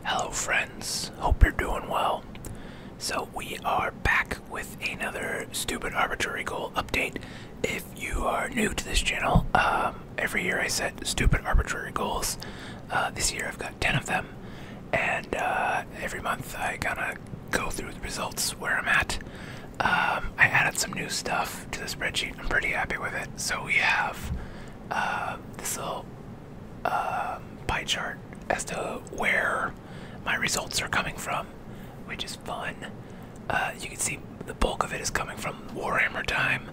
Hello friends, hope you're doing well. So we are back with another Stupid Arbitrary goal update. If you are new to this channel, every year I set Stupid Arbitrary goals. This year I've got 10 of them, and every month I kind of go through the results where I'm at. I added some new stuff to the spreadsheet. I'm pretty happy with it. So we have this little pie chart as to where my results are coming from, which is fun. You can see the bulk of it is coming from Warhammer time.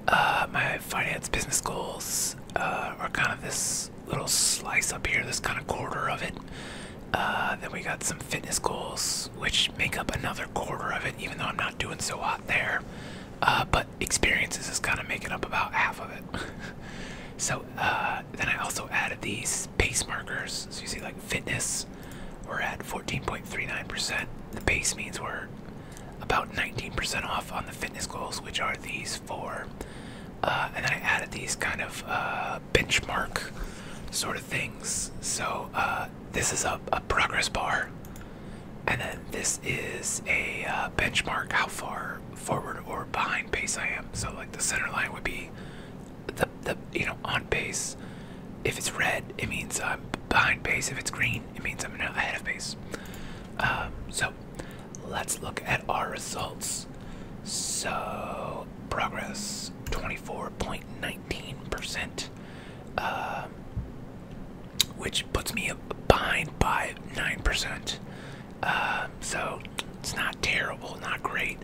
My finance business goals are kind of this little slice up here, this kind of quarter of it. Then we got some fitness goals, which make up another quarter of it, even though I'm not doing so hot there. But experiences is kind of making up about half of it. So then I also added these pace markers. So you see, like fitness, we're at 14.39%. The pace means we're about 19% off on the fitness goals, which are these four. And then I added these kind of benchmark sort of things. So this is a progress bar, and then this is a benchmark, how far forward or behind pace I am. So like the center line would be the on pace. If it's red, it means I'm behind pace. If it's green, it means I'm ahead of pace. So let's look at our results. So progress 24.19%, which puts me behind by 9%. So it's not terrible, not great.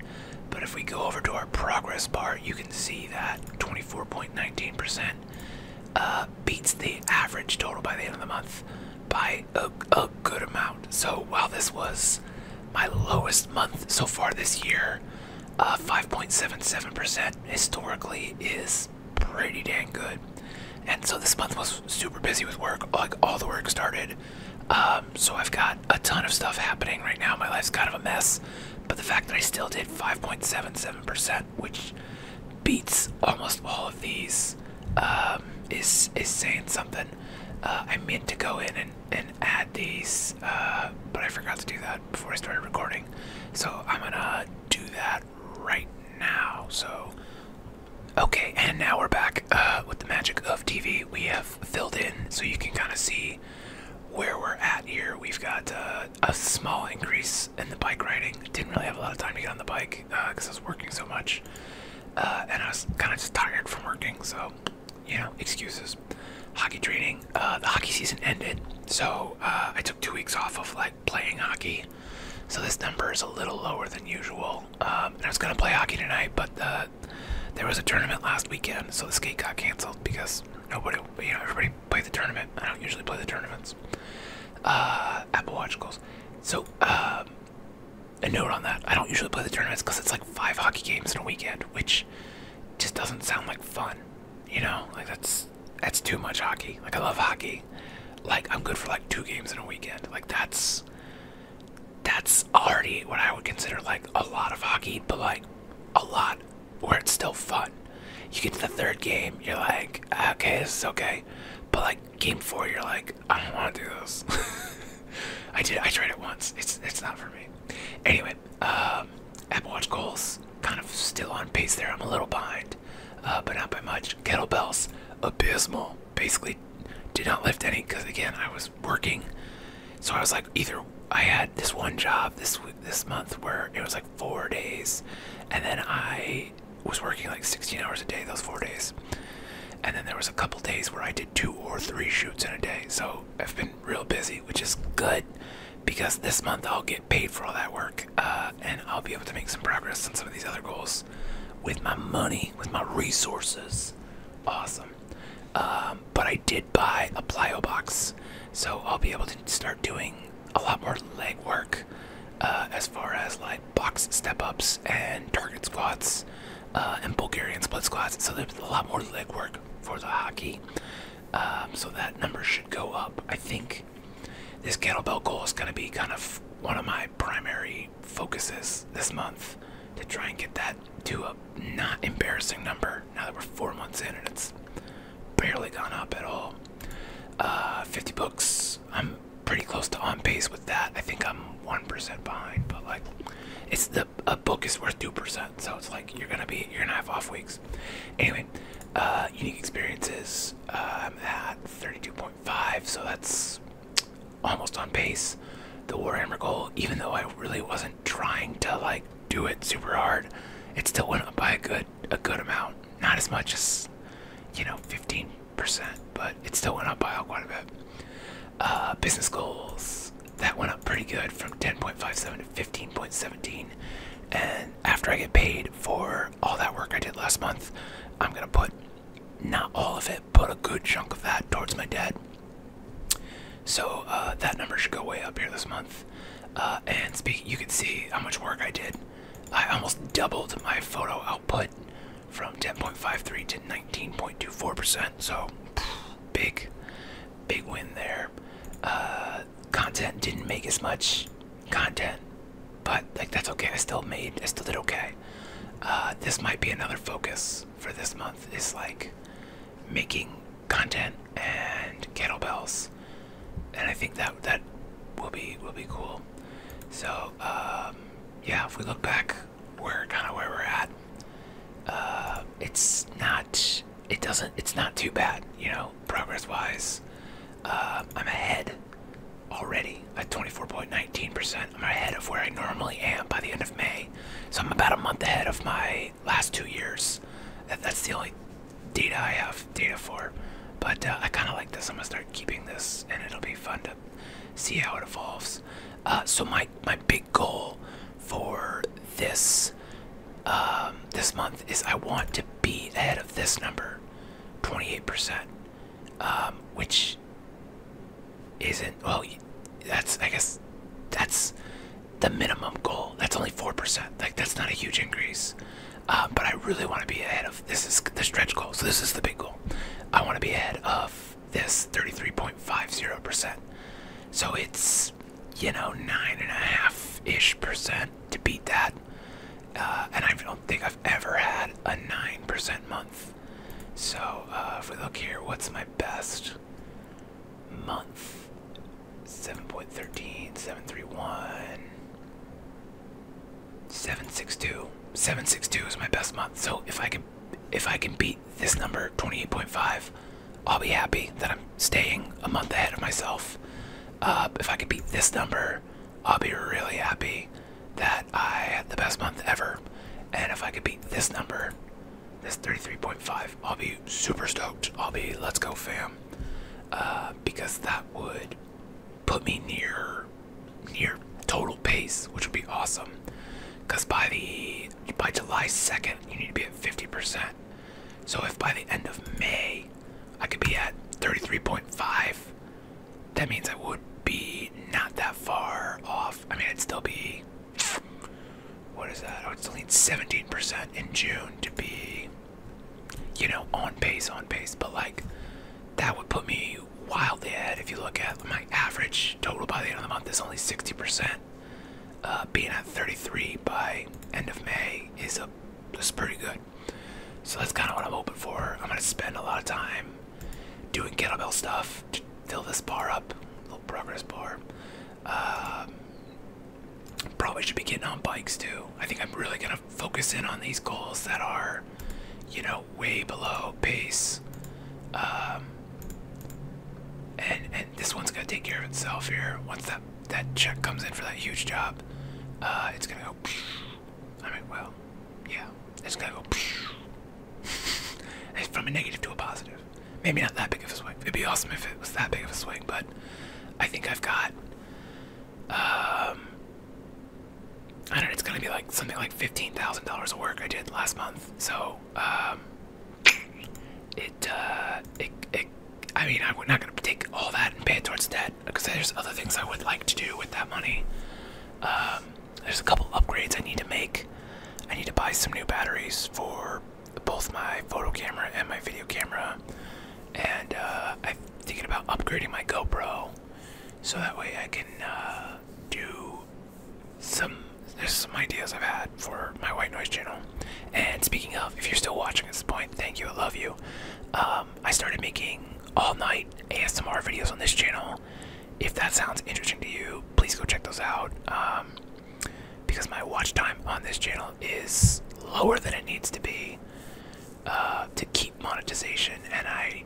But if we go over to our progress bar, you can see that 24.19% beats the average total by the end of the month by a good amount. So while this was my lowest month so far this year, 5.77% historically is pretty dang good. And so this month was super busy with work. Like all the work started. So I've got a ton of stuff happening right now. My life's kind of a mess. But the fact that I still did 5.77%, which beats almost all of these, is saying something. I meant to go in and add these, but I forgot to do that before I started recording. So I'm gonna do that right now. So, okay, and now we're back with the magic of TV. We have filled in so you can kind of see where we're at here. We've got a small increase in the bike riding. Didn't really have a lot of time to get on the bike because I was working so much, and I was kind of just tired from working, so excuses. Hockey training, the hockey season ended, so I took 2 weeks off of like playing hockey, so this number is a little lower than usual. And I was gonna play hockey tonight, but there was a tournament last weekend, so the skate got canceled because everybody played the tournament. I don't usually play the tournaments. Apple Watch goals. So, a note on that. I don't usually play the tournaments because it's like 5 hockey games in a weekend, which just doesn't sound like fun. Like that's too much hockey. Like I love hockey. Like I'm good for like 2 games in a weekend. Like that's already what I would consider like a lot of hockey, but like a lot where it's still fun. You get to the 3rd game, you're like, okay, this is okay. But like game 4, you're like, I don't want to do this. I tried it once. It's not for me. Anyway, Apple Watch goals, kind of still on pace there. I'm a little behind, but not by much. Kettlebells, abysmal. Basically, did not lift any because again I was working. So I was like, either I had this one job this month where it was like 4 days, and then I was working like 16 hours a day those 4 days, and then there was a couple days where I did 2 or 3 shoots in a day. So I've been real busy, which is good because this month I'll get paid for all that work, and I'll be able to make some progress on some of these other goals with my money, with my resources. Awesome. But I did buy a plyo box, so I'll be able to start doing a lot more leg work, as far as like box step-ups and target squats, and Bulgarian split squats. So there's a lot more leg work for the hockey, so that number should go up. I think this kettlebell goal is going to be kind of one of my primary focuses this month, to try and get that to a not embarrassing number now that we're 4 months in and it's barely gone up at all. 50 books, I'm pretty close to on pace with that. I think I'm 1% behind, but like, it's a book is worth 2%, so it's like you're gonna have off weeks. Anyway, unique experiences. I'm at 32.5, so that's almost on pace. The Warhammer goal, even though I really wasn't trying to like do it super hard, it still went up by a good amount. Not as much as 15%, but it still went up by quite a bit. Business goals, that went up pretty good from 10.57 to 15.17. And after I get paid for all that work I did last month, I'm gonna put, not all of it, but a good chunk of that towards my debt. So that number should go way up here this month. And you can see how much work I did. I almost doubled my photo output from 10.53 to 19.24%. So big win there. Content didn't make as much content, but like that's okay. I still did okay. This might be another focus for this month, is like making content and kettlebells, and I think that will be cool. So yeah, if we look back, we're kind of where we're at. It's not too bad, progress wise. I'm ahead already at 24.19%. I'm ahead of where I normally am by the end of May. So I'm about a month ahead of my last 2 years. That's the only data I have data for. But I kind of like this. I'm going to start keeping this, and it'll be fun to see how it evolves. So my big goal for this this month is I want to be ahead of this number, 28%, which isn't, well, I guess that's the minimum goal. That's only 4%. Like, that's not a huge increase. But I really want to be ahead of, this is the stretch goal, so this is the big goal. I want to be ahead of this 33.50%. So it's, 9.5-ish% to beat that. And I don't think I've ever had a 9% month. So if we look here, what's my best month? 7.13, 731, 762. 762 is my best month. So if I can beat this number, 28.5, I'll be happy that I'm staying a month ahead of myself. If I can beat this number, I'll be really happy that I had the best month ever. And if I could beat this number, this 33.5, I'll be super stoked. I'll be, let's go fam. Because that would put me near total pace, which would be awesome. Because by July 2nd, you need to be at 50%. So if by the end of May, I could be at 33.5, that means I would be not that far off. I mean, I'd still be, what is that? I would still need 17% in June to be, on pace. But like, that would put me wildly ahead. If you look at my average total by the end of the month is only 60%. Being at 33 by end of May is pretty good. So that's kind of what I'm hoping for. I'm going to spend a lot of time doing kettlebell stuff to fill this bar up, little progress bar. Probably should be getting on bikes too. I think I'm really going to focus in on these goals that are, way below pace. And this one's going to take care of itself here. Once that check comes in for that huge job, it's going to go, yeah, it's going to go from a negative to a positive. Maybe not that big of a swing. It'd be awesome if it was that big of a swing, but I think I've got, I don't know, it's going to be like something like $15,000 of work I did last month. So, I mean, I'm not going to take all that and pay it towards debt, because there's other things I would like to do with that money. There's a couple upgrades I need to make. I need to buy some new batteries for both my photo camera and my video camera. And I'm thinking about upgrading my GoPro, so that way I can do there's some ideas I've had for my white noise channel. And speaking of, if you're still watching at this point, thank you, I love you. I started making all night ASMR videos on this channel. if that sounds interesting to you, please go check those out. Because my watch time on this channel is lower than it needs to be to keep monetization, and I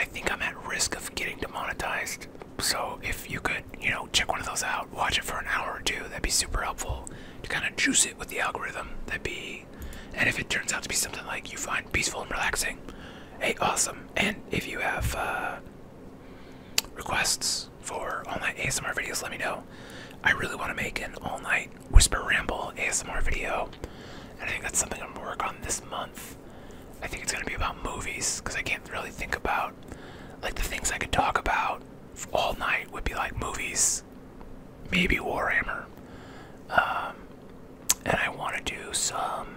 think I'm at risk of getting demonetized. So if you could, you know, check one of those out, watch it for an hour or two, that'd be super helpful to kind of juice it with the algorithm. And if it turns out to be something like you find peaceful and relaxing, hey, awesome. And if you have requests for all-night ASMR videos, let me know. I really want to make an all-night whisper ramble ASMR video, and I think that's something I'm going to work on this month. I think it's going to be about movies, because I can't really think about, like, the things I could talk about all night would be like movies, maybe Warhammer, and I want to do some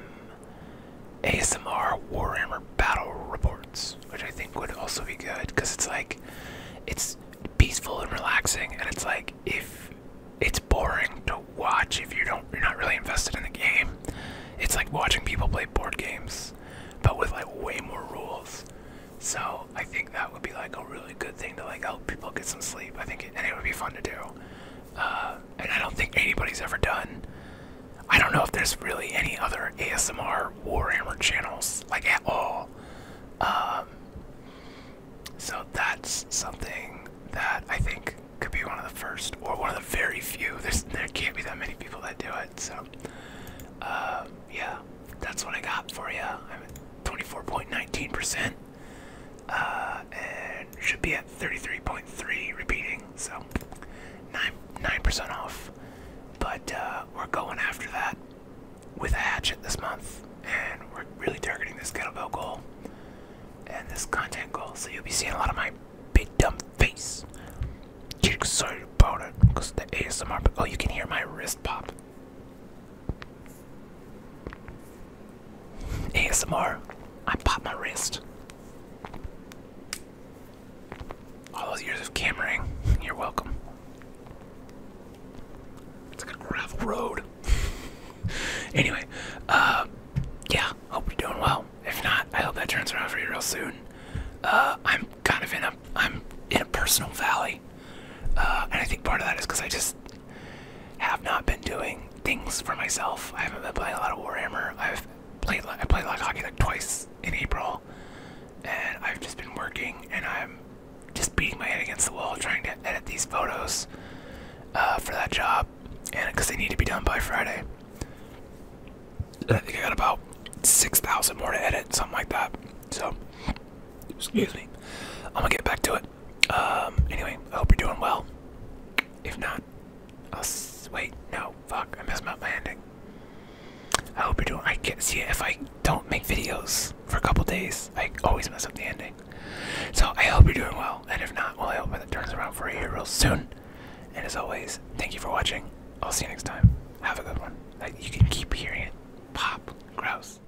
ASMR Warhammer battle reports, which I think would also be good, because it's like, it's peaceful and relaxing, and it's like, if it's boring to watch if you're not really invested in the game, it's like watching people play board games, but with like way more rules. So I think that would be like a really good thing to like help people get some sleep. I think it would be fun to do, and I don't think anybody's ever done. I don't know if there's really any other ASMR Warhammer channels like at all. So that's something that I think could be one of the first, or one of the very few. There can't be that many people that do it. So yeah, that's what I got for you. I'm at 24.19%. And should be at 33.3 repeating, so 9% off. But we're going after that with a hatchet this month, and we're really targeting this kettlebell goal and this content goal. So you'll be seeing a lot of my big dumb face. Get excited about it, because the ASMR. Oh, you can hear my wrist pop. ASMR. I pop my wrist. All those years of cameraing, you're welcome. It's like a gravel road. Anyway, yeah, hope you're doing well. If not, I hope that turns around for you real soon. I'm kind of I'm in a personal valley, and I think part of that is because I just have not been doing things for myself. I haven't been playing a lot of Warhammer. I played like hockey like twice in April, and I've just been working, and I'm just beating my head against the wall trying to edit these photos for that job, and because they need to be done by Friday. And I think I got about 6,000 more to edit, something like that. So, excuse me. I'm gonna get back to it. Anyway, I hope you're doing well. If not, wait, no, fuck, I messed up my ending. I hope you're doing. I can't see it if I don't make videos for a couple days. I always mess up the ending. So I hope you're doing well, and if not, well, I hope that turns around for you real soon. And as always, thank you for watching. I'll see you next time. Have a good one. You can keep hearing it pop. Gross.